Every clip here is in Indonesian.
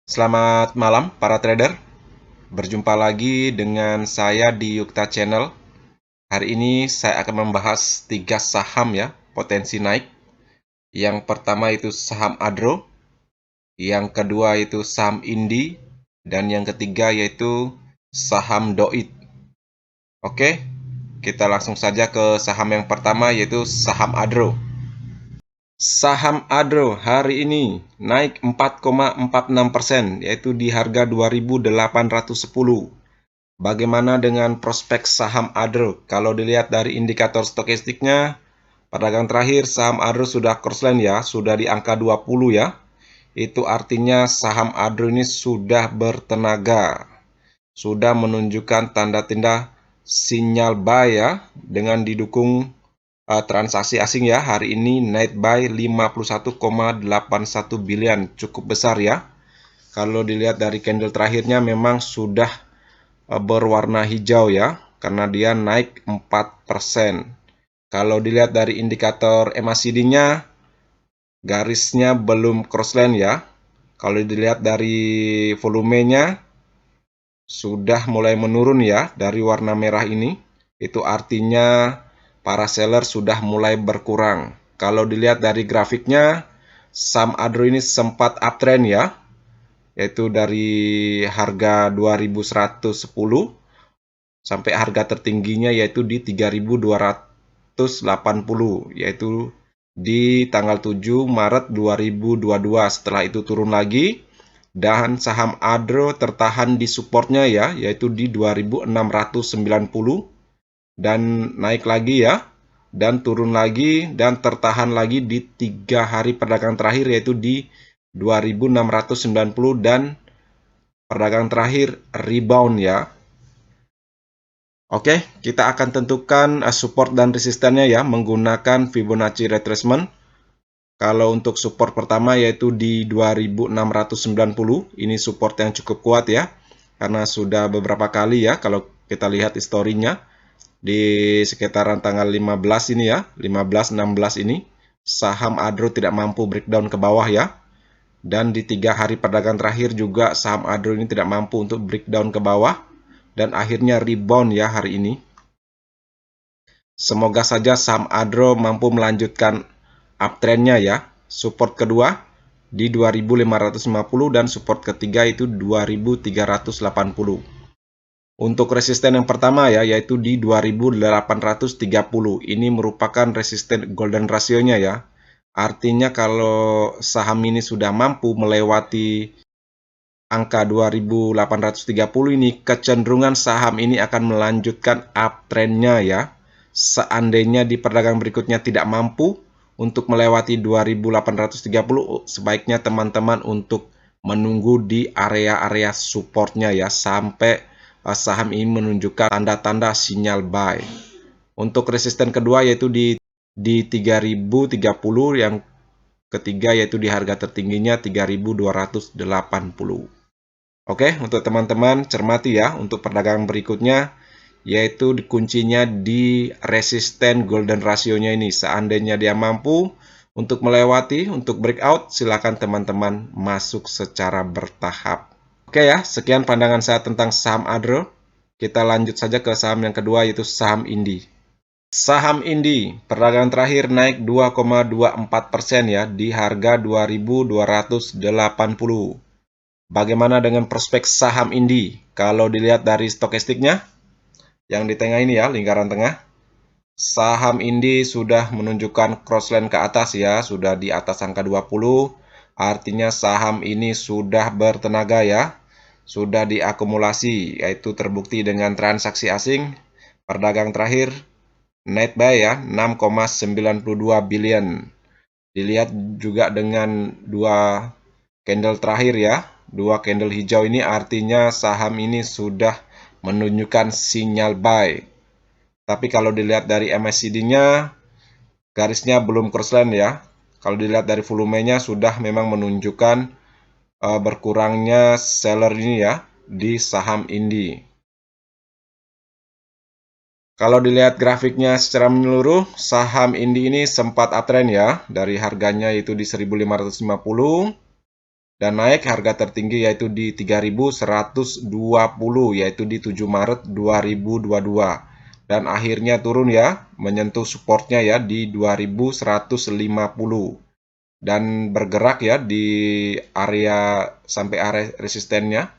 Selamat malam para trader, berjumpa lagi dengan saya di Yukta Channel. Hari ini saya akan membahas 3 saham ya, potensi naik. Yang pertama itu saham Adro, yang kedua itu saham Indi, dan yang ketiga yaitu saham Doit. Oke, kita langsung saja ke saham yang pertama yaitu saham Adro. Saham Adro hari ini naik 4,46%, yaitu di harga 2.810. Bagaimana dengan prospek saham Adro? Kalau dilihat dari indikator stokastiknya, perdagangan terakhir saham Adro sudah crossline ya, sudah di angka 20 ya. Itu artinya saham Adro ini sudah bertenaga, sudah menunjukkan tanda-tanda sinyal buy ya, dengan didukung transaksi asing ya. Hari ini net buy 51,81 billion, cukup besar ya. Kalau dilihat dari candle terakhirnya memang sudah berwarna hijau ya, karena dia naik 4%. Kalau dilihat dari indikator MACD-nya, garisnya belum crossline ya. Kalau dilihat dari volumenya, sudah mulai menurun ya, dari warna merah ini. Itu artinya para seller sudah mulai berkurang. Kalau dilihat dari grafiknya, saham Adro ini sempat uptrend ya, yaitu dari harga 2110 sampai harga tertingginya yaitu di 3.280, yaitu di tanggal 7 Maret 2022. Setelah itu turun lagi dan saham Adro tertahan di supportnya ya, yaitu di 2.690 dan naik lagi ya, dan turun lagi dan tertahan lagi di 3 hari perdagangan terakhir yaitu di 2.690 dan perdagangan terakhir rebound ya. Oke, kita akan tentukan support dan resistannya ya menggunakan Fibonacci retracement. Kalau untuk support pertama yaitu di 2690, ini support yang cukup kuat ya. Karena sudah beberapa kali ya, kalau kita lihat historinya di sekitaran tanggal 15 ini ya, 15-16 ini saham Adro tidak mampu breakdown ke bawah ya. Dan di 3 hari perdagangan terakhir juga saham Adro ini tidak mampu untuk breakdown ke bawah dan akhirnya rebound ya hari ini. Semoga saja saham Adro mampu melanjutkan uptrendnya ya. Support kedua di 2550 dan support ketiga itu 2380. Untuk resisten yang pertama ya, yaitu di 2830. Ini merupakan resisten golden ratio-nya ya. Artinya kalau saham ini sudah mampu melewati angka 2830 ini, kecenderungan saham ini akan melanjutkan uptrendnya ya. Seandainya di perdagangan berikutnya tidak mampu untuk melewati 2830, sebaiknya teman-teman untuk menunggu di area-area supportnya ya, sampai saham ini menunjukkan tanda-tanda sinyal buy. Untuk resisten kedua yaitu di 3030, yang ketiga yaitu di harga tertingginya 3280. Oke, untuk teman-teman cermati ya untuk perdagangan berikutnya, yaitu kuncinya di resisten golden ratio-nya ini. Seandainya dia mampu untuk melewati, untuk breakout, silakan teman-teman masuk secara bertahap. Oke ya, sekian pandangan saya tentang saham Adro. Kita lanjut saja ke saham yang kedua yaitu saham Indi. Saham Indi, perdagangan terakhir naik 2,24% ya di harga 2.280. Bagaimana dengan prospek saham Indi? Kalau dilihat dari stokastiknya, yang di tengah ini ya, lingkaran tengah, saham Indi sudah menunjukkan crossline ke atas ya, sudah di atas angka 20, artinya saham ini sudah bertenaga ya, sudah diakumulasi, yaitu terbukti dengan transaksi asing, perdagangan terakhir, net buy ya, 6,92 billion. Dilihat juga dengan dua candle terakhir ya, dua candle hijau ini artinya saham ini sudah menunjukkan sinyal buy. Tapi kalau dilihat dari MACD-nya, garisnya belum crossline ya. Kalau dilihat dari volumenya sudah memang menunjukkan berkurangnya seller ini ya di saham Indi. Kalau dilihat grafiknya secara menyeluruh, saham Indi ini sempat uptrend ya, dari harganya itu di 1550 dan naik harga tertinggi yaitu di 3.120 yaitu di 7 Maret 2022 dan akhirnya turun ya, menyentuh supportnya ya di 2.150 dan bergerak ya di area sampai area resistennya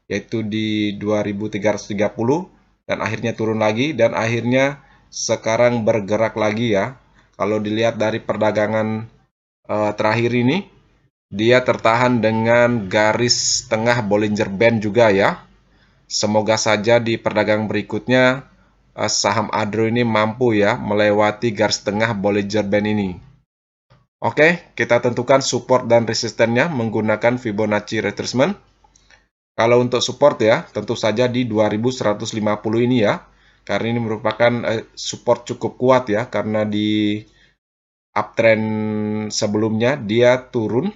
yaitu di 2.330 dan akhirnya turun lagi dan akhirnya sekarang bergerak lagi ya. Kalau dilihat dari perdagangan terakhir ini, dia tertahan dengan garis tengah Bollinger Band juga ya. Semoga saja di perdagangan berikutnya saham Adro ini mampu ya melewati garis tengah Bollinger Band ini. Oke, kita tentukan support dan resistennya menggunakan Fibonacci retracement. Kalau untuk support ya, tentu saja di 2150 ini ya. Karena ini merupakan support cukup kuat ya, karena di uptrend sebelumnya dia turun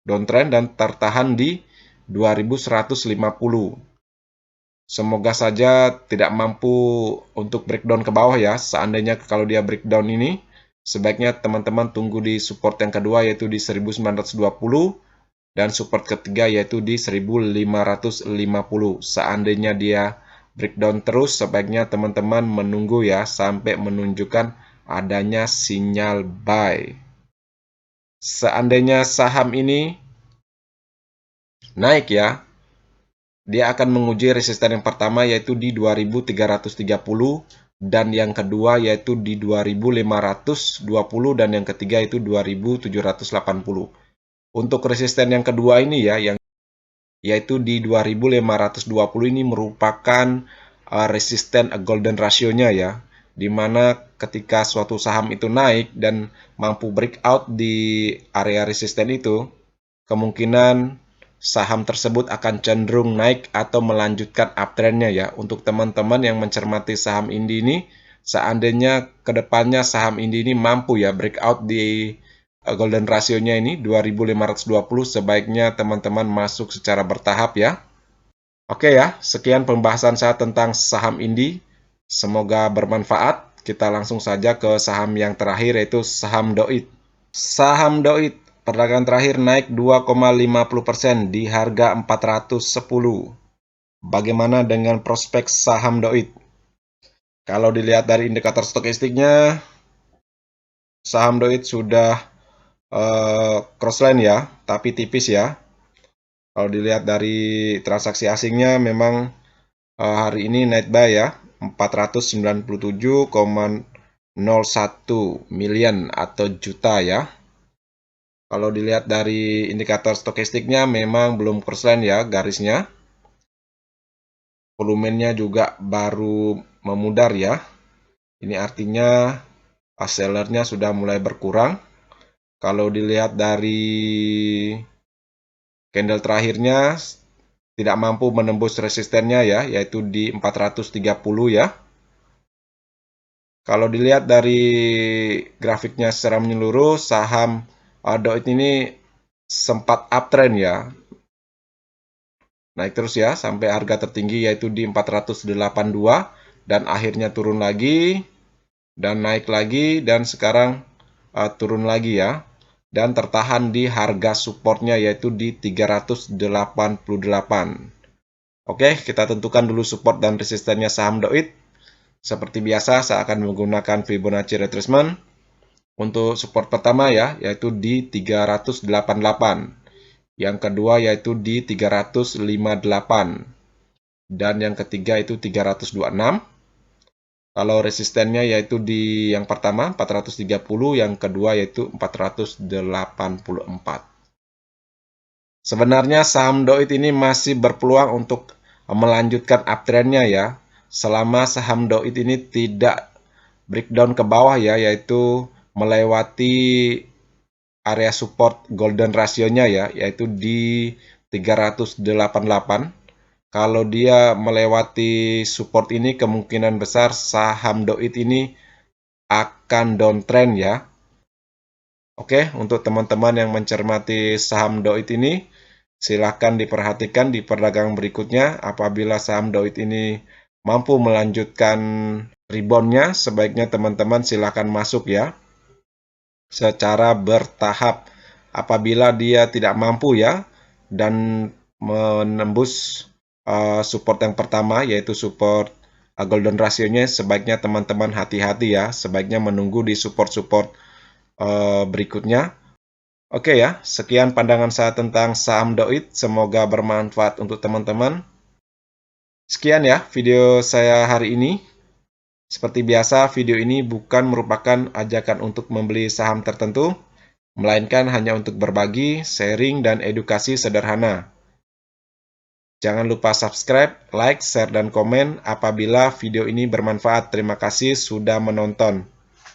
downtrend dan tertahan di 2150. Semoga saja tidak mampu untuk breakdown ke bawah ya. Seandainya kalau dia breakdown ini, sebaiknya teman-teman tunggu di support yang kedua yaitu di 1920 dan support ketiga yaitu di 1550. Seandainya dia breakdown terus, sebaiknya teman-teman menunggu ya sampai menunjukkan adanya sinyal buy. Seandainya saham ini naik ya, dia akan menguji resisten yang pertama yaitu di 2330 dan yang kedua yaitu di 2520 dan yang ketiga itu 2780. Untuk resisten yang kedua ini ya, yaitu di 2520 ini merupakan resisten golden ratio-nya ya, di mana ketika suatu saham itu naik dan mampu breakout di area resisten itu, kemungkinan saham tersebut akan cenderung naik atau melanjutkan uptrend-nya ya. Untuk teman-teman yang mencermati saham Indi ini, seandainya kedepannya saham Indi ini mampu ya breakout di golden ratio-nya ini 2520, sebaiknya teman-teman masuk secara bertahap ya. Oke ya, sekian pembahasan saya tentang saham Indi. Semoga bermanfaat. Kita langsung saja ke saham yang terakhir yaitu saham Doit. Saham Doit perdagangan terakhir naik 2,50% di harga 410. Bagaimana dengan prospek saham Doit? Kalau dilihat dari indikator stokastiknya, saham Doit sudah crossline ya, tapi tipis ya. Kalau dilihat dari transaksi asingnya memang hari ini net buy ya, 497,01 million atau juta ya. Kalau dilihat dari indikator stokastiknya memang belum crossline ya garisnya. Volumenya juga baru memudar ya. Ini artinya sellernya sudah mulai berkurang. Kalau dilihat dari candle terakhirnya tidak mampu menembus resistennya ya, yaitu di 430 ya. Kalau dilihat dari grafiknya secara menyeluruh, saham Doit ini sempat uptrend ya, naik terus ya sampai harga tertinggi yaitu di 482 dan akhirnya turun lagi dan naik lagi dan sekarang turun lagi ya dan tertahan di harga supportnya yaitu di 388. Oke, kita tentukan dulu support dan resistennya saham Doit. Seperti biasa saya akan menggunakan Fibonacci retracement. Untuk support pertama ya yaitu di 388. Yang kedua yaitu di 358. Dan yang ketiga itu 326. Kalau resistennya yaitu di yang pertama 430, yang kedua yaitu 484. Sebenarnya saham Doit ini masih berpeluang untuk melanjutkan uptrend-nya ya. Selama saham Doit ini tidak breakdown ke bawah ya, yaitu melewati area support golden ratio-nya ya, yaitu di 388. Kalau dia melewati support ini, kemungkinan besar saham Doit ini akan downtrend ya. Oke, untuk teman-teman yang mencermati saham Doit ini, silakan diperhatikan di perdagangan berikutnya. Apabila saham Doit ini mampu melanjutkan reboundnya, sebaiknya teman-teman silakan masuk ya, secara bertahap. Apabila dia tidak mampu ya, dan menembus support yang pertama, yaitu support golden ratio-nya, sebaiknya teman-teman hati-hati ya, sebaiknya menunggu di support-support berikutnya. Oke ya, sekian pandangan saya tentang saham Doit, semoga bermanfaat untuk teman-teman. Sekian ya video saya hari ini. Seperti biasa, video ini bukan merupakan ajakan untuk membeli saham tertentu, melainkan hanya untuk berbagi, sharing, dan edukasi sederhana. Jangan lupa subscribe, like, share, dan komen apabila video ini bermanfaat. Terima kasih sudah menonton.